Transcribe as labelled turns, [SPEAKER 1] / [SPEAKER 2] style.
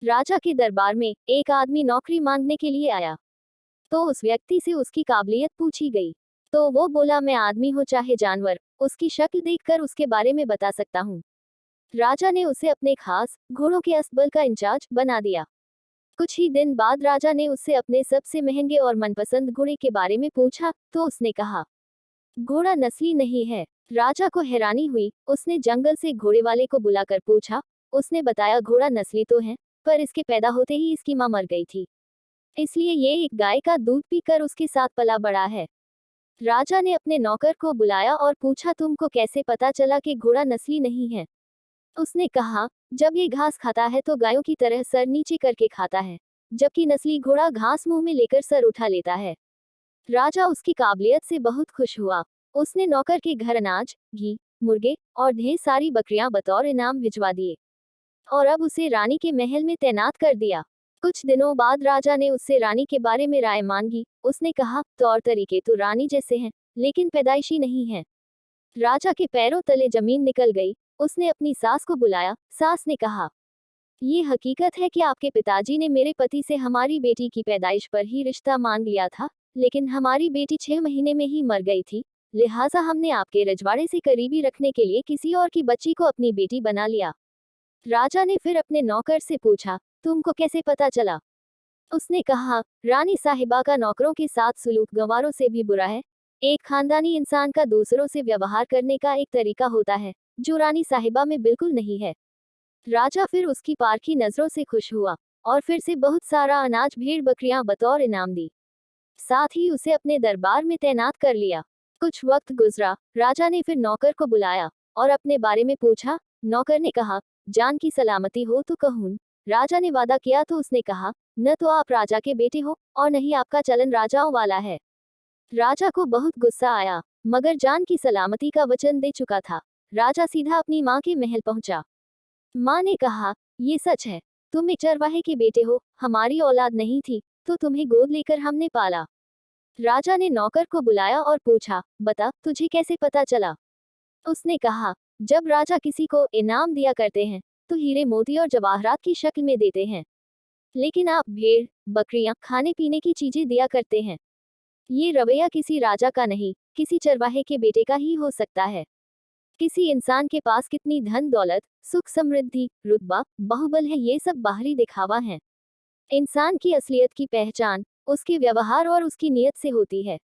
[SPEAKER 1] राजा के दरबार में एक आदमी नौकरी मांगने के लिए आया। तो उस व्यक्ति से उसकी काबिलियत पूछी गई। तो वो बोला, मैं आदमी हो चाहे जानवर, उसकी शक्ल देखकर उसके बारे में बता सकता हूँ। राजा ने उसे अपने खास घोड़ों के अस्तबल का इंचार्ज बना दिया। कुछ ही दिन बाद राजा ने उससे अपने सबसे महंगे और मनपसंद घोड़े के बारे में पूछा, तो उसने कहा, घोड़ा नस्ली नहीं है। राजा को हैरानी हुई। उसने जंगल से घोड़े वाले को बुलाकर पूछा। उसने बताया, घोड़ा नस्ली तो है, पर इसके पैदा होते ही इसकी मां मर गई थी, इसलिए ये एक गाय का दूध पीकर उसके साथ पला बड़ा है। राजा ने अपने नौकर को बुलाया और पूछा, तुमको कैसे पता चला कि घोड़ा नस्ली नहीं है? उसने कहा, जब ये घास खाता है तो गायों की तरह सर नीचे करके खाता है, जबकि नस्ली घोड़ा घास मुंह में लेकर सर उठा लेता है। राजा उसकी काबिलियत से बहुत खुश हुआ। उसने नौकर के घर अनाज, घी, मुर्गे और ढेर सारी बकरियां बतौर इनाम भिजवा दिए और अब उसे रानी के महल में तैनात कर दिया। कुछ दिनों बाद राजा ने उससे रानी के बारे में राय मांगी। उसने कहा, तौर तरीके तो रानी जैसे हैं, लेकिन पैदाइशी नहीं है। राजा के पैरों तले जमीन निकल गई। उसने अपनी सास को बुलाया। सास ने कहा, ये हकीकत है कि आपके पिताजी ने मेरे पति से हमारी बेटी की पैदाइश पर ही रिश्ता मांग लिया था, लेकिन हमारी बेटी 6 महीने में ही मर गई थी, लिहाजा हमने आपके रजवाड़े से करीबी रखने के लिए किसी और की बच्ची को अपनी बेटी बना लिया। राजा ने फिर अपने नौकर से पूछा, तुमको कैसे पता चला? उसने कहा, रानी साहिबा का नौकरों के साथ सुलूक गंवारों से भी बुरा है। एक खानदानी इंसान का दूसरों से व्यवहार करने का एक तरीका होता है, जो रानी साहिबा में बिल्कुल नहीं है। राजा फिर उसकी पारखी नजरों से खुश हुआ और फिर से बहुत सारा अनाज भेड़ बकरियां बतौर इनाम दी। साथ ही उसे अपने दरबार में तैनात कर लिया। कुछ वक्त गुजरा। राजा ने फिर नौकर को बुलाया और अपने बारे में पूछा। नौकर ने कहा, जान की सलामती हो तो कहून। राजा ने वादा किया तो उसने कहा, न तो आप राजा के बेटे हो और न ही आपका चलन राजाओं वाला है। राजा को बहुत गुस्सा आया, मगर जान की सलामती का वचन दे चुका था। राजा सीधा अपनी माँ के महल पहुंचा। माँ ने कहा, ये सच है, तुम एक चरवाहे के बेटे हो, हमारी औलाद नहीं थी, तो तुम्हें गोद लेकर हमने पाला। राजा ने नौकर को बुलाया और पूछा, बता, तुझे कैसे पता चला? उसने कहा, जब राजा किसी को इनाम दिया करते हैं, तो हीरे मोती और जवाहरात की शक्ल में देते हैं, लेकिन आप भेड़, बकरियां, खाने पीने की चीजें दिया करते हैं। ये रवैया किसी राजा का नहीं, किसी चरवाहे के बेटे का ही हो सकता है। किसी इंसान के पास कितनी धन दौलत, सुख समृद्धि, रुतबा, बाहुबल है, ये सब बाहरी दिखावा है। इंसान की असलियत की पहचान उसके व्यवहार और उसकी नीयत से होती है।